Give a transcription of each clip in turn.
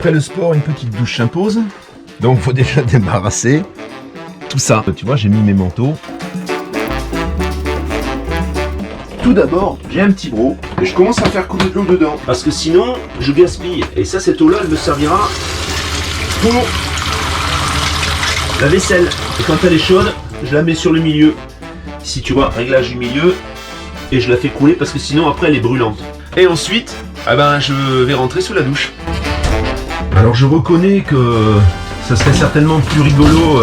Après le sport, une petite douche s'impose. Donc faut déjà débarrasser tout ça. Tu vois, j'ai mis mes manteaux. Tout d'abord, j'ai un petit broc et je commence à faire couler de l'eau dedans. Parce que sinon, je gaspille. Et ça, cette eau-là, elle me servira pour la vaisselle. Et quand elle est chaude, je la mets sur le milieu. Ici, tu vois, réglage du milieu. Et je la fais couler parce que sinon, après, elle est brûlante. Et ensuite, je vais rentrer sous la douche. Alors, je reconnais que ça serait certainement plus rigolo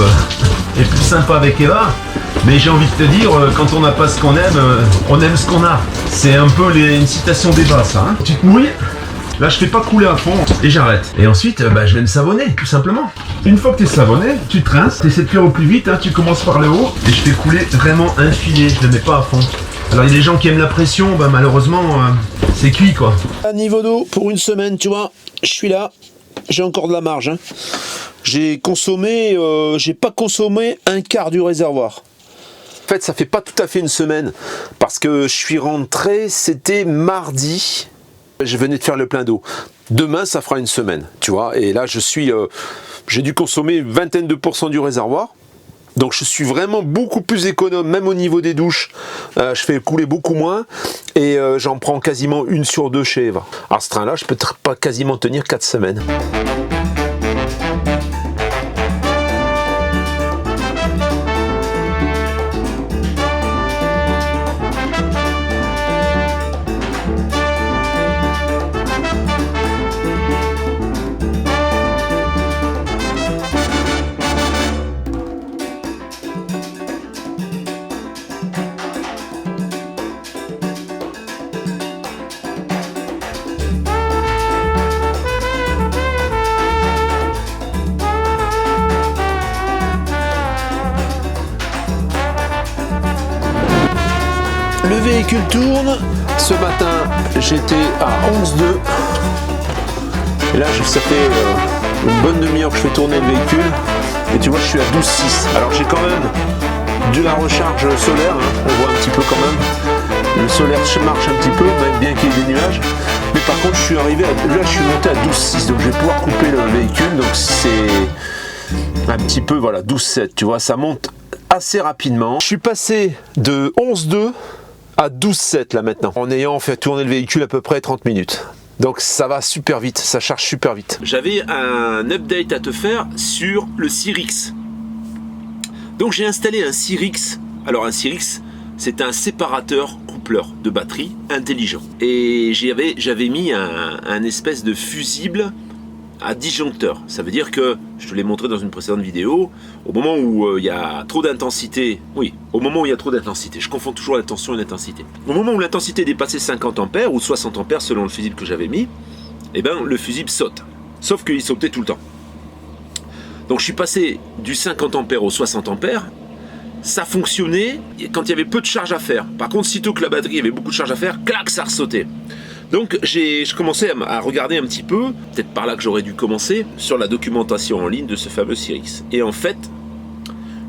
et plus sympa avec Eva. Mais j'ai envie de te dire, quand on n'a pas ce qu'on aime, on aime ce qu'on a. C'est un peu une citation d'Eva, ça. Hein. Tu te mouilles, là je fais pas couler à fond et j'arrête. Et ensuite, je vais me savonner, tout simplement. Une fois que tu es savonné, tu te rinces, tu essaies de faire au plus vite, hein, tu commences par le haut et je fais couler vraiment un filet, je ne le mets pas à fond. Alors il y a des gens qui aiment la pression, malheureusement, c'est cuit quoi. À niveau d'eau, pour une semaine, tu vois, je suis là, j'ai encore de la marge. Hein. J'ai pas consommé un quart du réservoir. En fait, ça fait pas tout à fait une semaine parce que je suis rentré, c'était mardi. Je venais de faire le plein d'eau. Demain, ça fera une semaine, tu vois. Et là, j'ai dû consommer une vingtaine de % du réservoir. Donc, je suis vraiment beaucoup plus économe, même au niveau des douches. Je fais couler beaucoup moins et j'en prends quasiment 1 sur 2 chez Eva. Alors, ce train-là, je peux pas quasiment tenir 4 semaines. Le véhicule tourne. Ce matin, j'étais à 11,2. Et là, ça fait une bonne demi-heure que je fais tourner le véhicule. Et tu vois, je suis à 12,6. Alors, j'ai quand même de la recharge solaire. Hein. On voit un petit peu quand même. Le solaire marche un petit peu, même bien qu'il y ait des nuages. Mais par contre, je suis monté à 12,6. Donc, je vais pouvoir couper le véhicule. Donc, c'est un petit peu, voilà, 12,7. Tu vois, ça monte assez rapidement. Je suis passé de 11,2 à 12,7 là maintenant, en ayant fait tourner le véhicule à peu près 30 minutes. Donc ça va super vite, ça charge super vite. J'avais un update à te faire sur le Cyrix. Donc j'ai installé un Cyrix. Alors un Cyrix, c'est un séparateur coupleur de batterie intelligent. Et j'avais mis un espèce de fusible à disjoncteur. Ça veut dire que, je te l'ai montré dans une précédente vidéo, au moment où il y a trop d'intensité, je confonds toujours la tension et l'intensité. Au moment où l'intensité dépassait 50 ampères ou 60 ampères selon le fusible que j'avais mis, le fusible saute. Sauf qu'il sautait tout le temps. Donc je suis passé du 50 ampères au 60 ampères, ça fonctionnait quand il y avait peu de charge à faire. Par contre, sitôt que la batterie avait beaucoup de charge à faire, clac, ça ressautait. Donc je commençais à regarder un petit peu, peut-être par là que j'aurais dû commencer, sur la documentation en ligne de ce fameux Cyrix. Et en fait,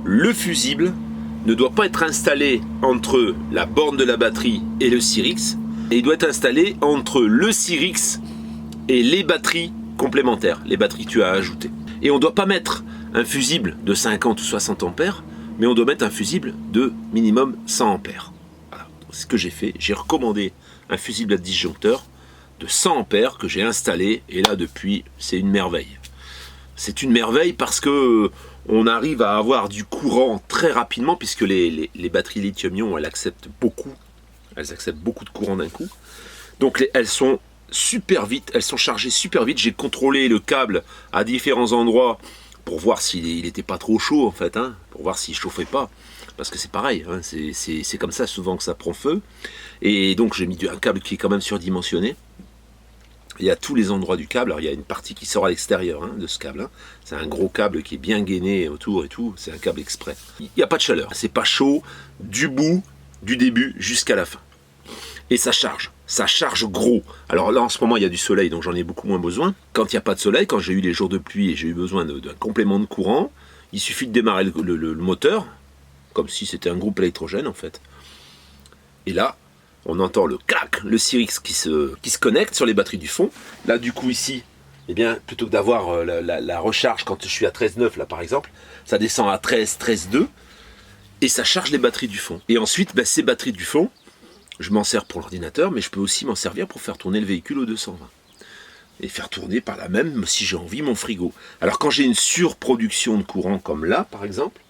le fusible ne doit pas être installé entre la borne de la batterie et le Cyrix, et il doit être installé entre le Cyrix et les batteries complémentaires, les batteries que tu as ajoutées. Et on ne doit pas mettre un fusible de 50 ou 60 ampères, mais on doit mettre un fusible de minimum 100 ampères. Voilà, c'est ce que j'ai fait, j'ai recommandé un fusible à disjoncteur de 100 ampères que j'ai installé, et là depuis c'est une merveille. C'est une merveille parce que on arrive à avoir du courant très rapidement, puisque les batteries lithium-ion elles acceptent beaucoup de courant d'un coup. Donc elles sont super vite, elles sont chargées super vite. J'ai contrôlé le câble à différents endroits pour voir s'il n'était pas trop chaud en fait, hein, pour voir s'il chauffait pas. Parce que c'est pareil, hein, c'est comme ça souvent que ça prend feu. Et donc j'ai mis un câble qui est quand même surdimensionné. Il y a tous les endroits du câble. Alors il y a une partie qui sort à l'extérieur de ce câble. Hein. C'est un gros câble qui est bien gainé autour et tout. C'est un câble exprès. Il n'y a pas de chaleur. C'est pas chaud du bout, du début jusqu'à la fin. Et ça charge. Ça charge gros. Alors là en ce moment il y a du soleil, donc j'en ai beaucoup moins besoin. Quand il n'y a pas de soleil, quand j'ai eu les jours de pluie et j'ai eu besoin d'un complément de courant, il suffit de démarrer le moteur, comme si c'était un groupe électrogène en fait. Et là, on entend le clac, le Cyrix qui se connecte sur les batteries du fond. Là du coup ici, eh bien, plutôt que d'avoir la recharge quand je suis à 13,9 là par exemple, ça descend à 13,2 et ça charge les batteries du fond. Et ensuite, ces batteries du fond, je m'en sers pour l'ordinateur, mais je peux aussi m'en servir pour faire tourner le véhicule au 220. Et faire tourner par là même, si j'ai envie, mon frigo. Alors quand j'ai une surproduction de courant comme là, par exemple,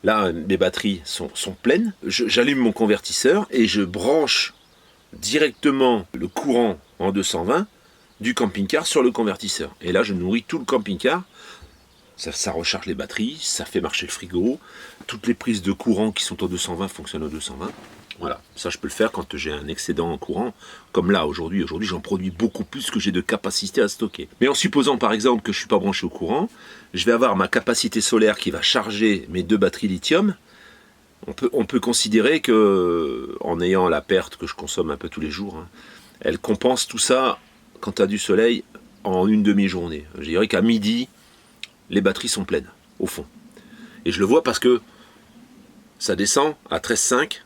là, mes batteries sont pleines, j'allume mon convertisseur et je branche directement le courant en 220 du camping-car sur le convertisseur. Et là, je nourris tout le camping-car. Ça recharge les batteries, ça fait marcher le frigo. Toutes les prises de courant qui sont au 220 fonctionnent au 220. Voilà, ça je peux le faire quand j'ai un excédent en courant. Comme là, aujourd'hui, j'en produis beaucoup plus que j'ai de capacité à stocker. Mais en supposant par exemple que je ne suis pas branché au courant, je vais avoir ma capacité solaire qui va charger mes 2 batteries lithium. On peut considérer que, en ayant la perte que je consomme un peu tous les jours, elle compense tout ça quand tu as du soleil en une demi-journée. Je dirais qu'à midi, les batteries sont pleines, au fond. Et je le vois parce que ça descend à 13,5,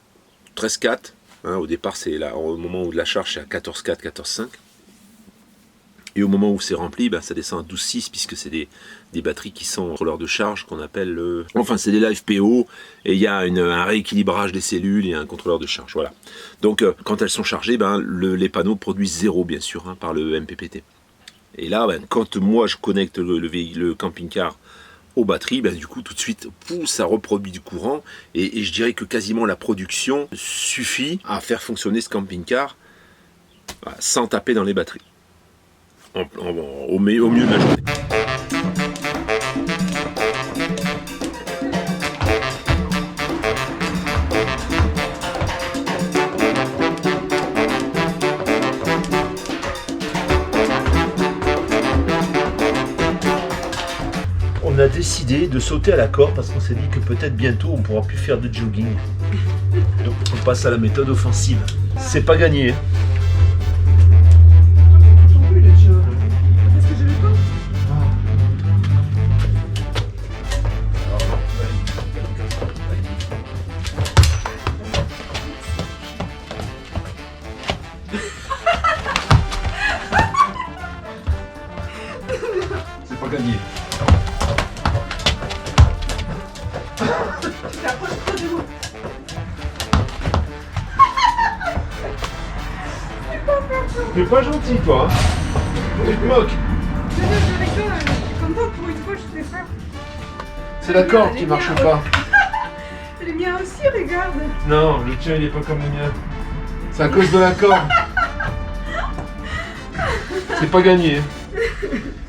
13,4. Au départ, c'est là, au moment où de la charge, c'est à 14,4, 14,5. Et au moment où c'est rempli, ça descend à 12,6 puisque c'est des batteries qui sont en contrôleur de charge qu'on appelle... Enfin, c'est des live PO et il y a un rééquilibrage des cellules et un contrôleur de charge. Voilà. Donc, quand elles sont chargées, les panneaux produisent 0, bien sûr, par le MPPT. Et là, quand moi, je connecte le camping-car aux batteries, du coup, tout de suite, ça reproduit du courant. Et je dirais que quasiment la production suffit à faire fonctionner ce camping-car sans taper dans les batteries. Au mieux de la journée. On a décidé de sauter à la corde parce qu'on s'est dit que peut-être bientôt on pourra plus faire de jogging. Donc on passe à la méthode offensive. C'est pas gagné. C'est pas gagné. T'es pas gentil, toi. Tu te moques. Je rigole, je suis contente pour une fois, je sais ça. C'est la corde qui marche pas. Le mien aussi, regarde. Non, le tien il est pas comme le mien. C'est à cause de la corde. C'est pas gagné.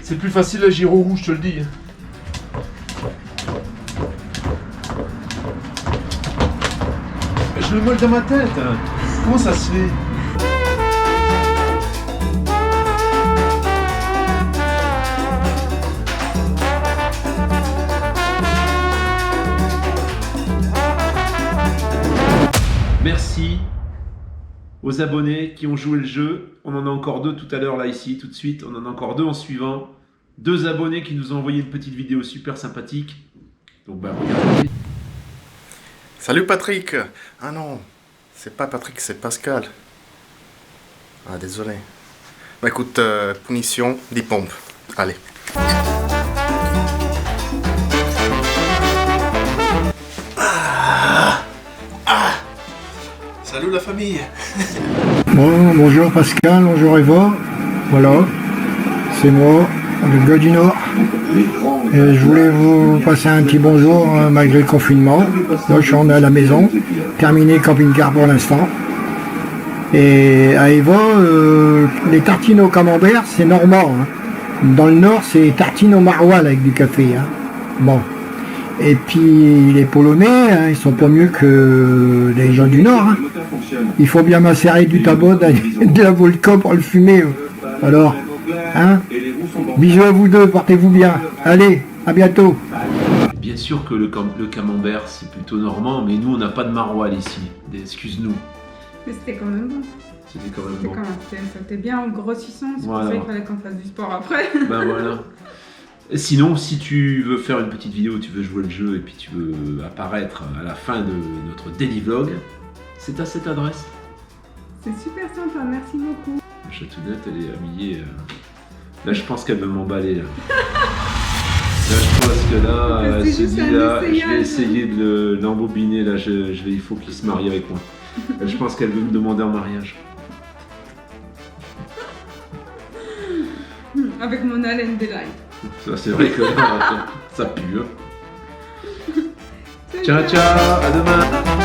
C'est plus facile la gyro rouge, je te le dis. Je le molle dans ma tête. Comment ça se fait? Merci aux abonnés qui ont joué le jeu. On en a encore 2 tout à l'heure là ici, tout de suite. On en a encore 2 en suivant. 2 abonnés qui nous ont envoyé une petite vidéo super sympathique. Donc regardez. Salut Patrick. Ah non, c'est pas Patrick, c'est Pascal. Ah désolé. Écoute, punition, 10 pompes. Allez. Salut la famille. Bonjour Pascal, bonjour Eva. Voilà, c'est moi, le gars du Nord. Et je voulais vous passer un petit bonjour malgré le confinement. Là, je suis à la maison, terminé camping-car pour l'instant. Et à Eva, les tartines au camembert, c'est normand. Dans le Nord, c'est tartines au maroilles avec du café. Bon. Et puis les Polonais, ils sont pas mieux que les gens du Nord. Il faut bien macérer du tabac, de la vodka pour le fumer. Alors, bisous à vous deux, portez-vous bien. Allez, à bientôt. Bien sûr que le camembert c'est plutôt normand, mais nous on n'a pas de maroilles ici. Excuse-nous. Mais c'était quand même bon. C'était quand même bon. C'était bien en grossissant, c'est pour ça qu'il fallait qu'on fasse du sport après. Voilà. Et sinon, si tu veux faire une petite vidéo, tu veux jouer le jeu et puis tu veux apparaître à la fin de notre daily vlog, c'est à cette adresse. C'est super sympa, merci beaucoup. Chatounette, elle est habillée Là, je pense qu'elle veut m'emballer. Là, je pense que là, elle se dit là, je vais essayer de l'embobiner. Là, il faut qu'il se marie avec moi. Là, je pense qu'elle veut me demander en mariage. Avec mon haleine des lights. Ça, c'est vrai que là, ça pue. Hein. Ciao, ciao, à demain.